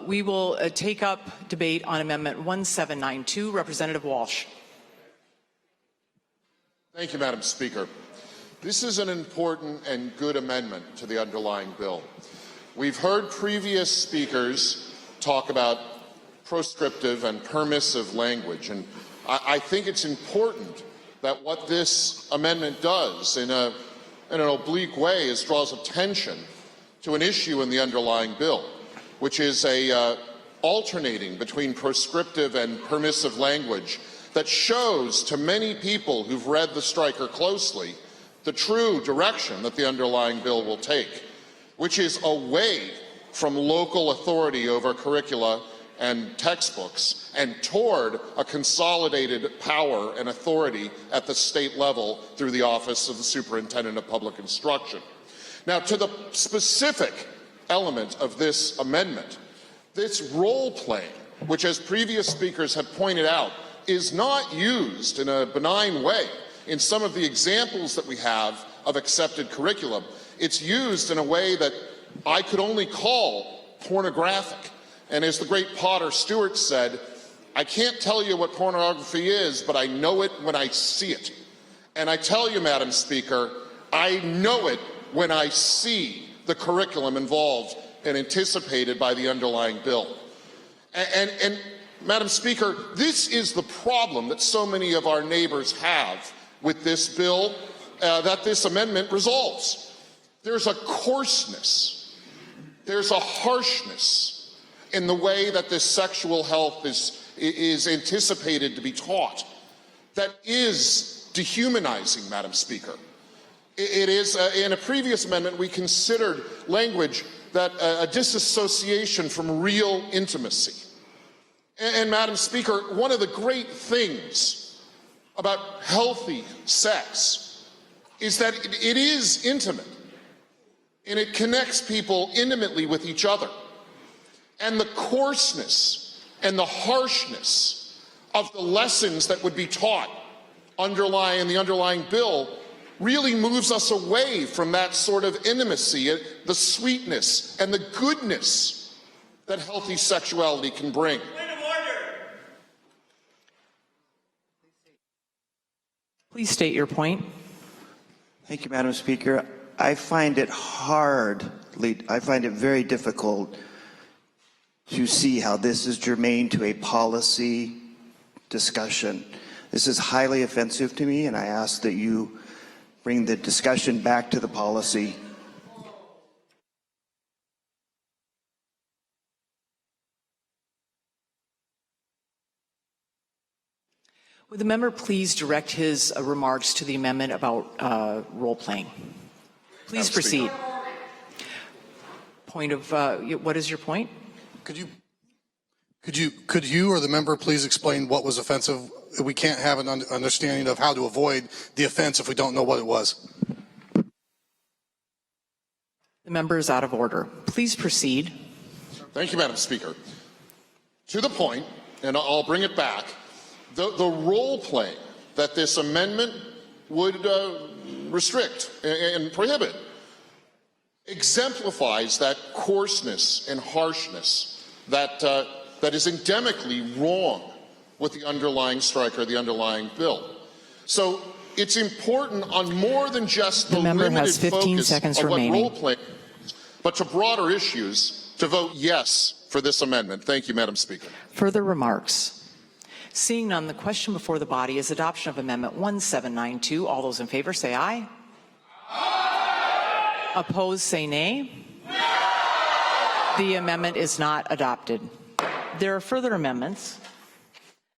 We will take up debate on Amendment 1792. Representative Walsh. Thank you, Madam Speaker. This is an important and good amendment to the underlying bill. We've heard previous speakers talk about proscriptive and permissive language, and I think it's important that what this amendment does in an oblique way is draws attention to an issue in the underlying bill, which is alternating between prescriptive and permissive language that shows to many people who've read the striker closely the true direction that the underlying bill will take, which is away from local authority over curricula and textbooks and toward a consolidated power and authority at the state level through the Office of the Superintendent of Public Instruction. Now, to the specific element of this amendment, this role-playing, which, as previous speakers have pointed out, is not used in a benign way in some of the examples that we have of accepted curriculum. It's used in a way that I could only call pornographic. And as the great Potter Stewart said, I can't tell you what pornography is, but I know it when I see it. And I tell you, Madam Speaker, I know it when I see the curriculum involved and anticipated by the underlying bill. And Madam Speaker, this is the problem that so many of our neighbors have with this bill that this amendment resolves. There's a coarseness, there's a harshness in the way that this sexual health is anticipated to be taught that is dehumanizing, Madam Speaker. It is, in a previous amendment, we considered language that a disassociation from real intimacy. And Madam Speaker, one of the great things about healthy sex is that it is intimate and it connects people intimately with each other. And the coarseness and the harshness of the lessons that would be taught in the underlying bill really moves us away from that sort of intimacy, the sweetness and the goodness that healthy sexuality can bring. Please state your point. Thank you, Madam Speaker. I find it very difficult to see how this is germane to a policy discussion. This is highly offensive to me, and I ask that you bring the discussion back to the policy. Would the member please direct his remarks to the amendment about role-playing? Please proceed. Point of, what is your point? Could you or the member please explain what was offensive? We can't have an understanding of how to avoid the offense if we don't know what it was. The member is out of order. Please proceed. Thank you, Madam Speaker. To the point, and I'll bring it back, the role-playing that this amendment would restrict and prohibit exemplifies that coarseness and harshness that is endemically wrong with the underlying striker, the underlying bill. So it's important on more than just the member limited has 15 focus seconds of remaining. what role-playing is, but to broader issues, to vote yes for this amendment. Thank you, Madam Speaker. Further remarks? Seeing none, the question before the body is adoption of Amendment 1792. All those in favor say aye. Aye. Opposed say nay. No. The amendment is not adopted. There are further amendments.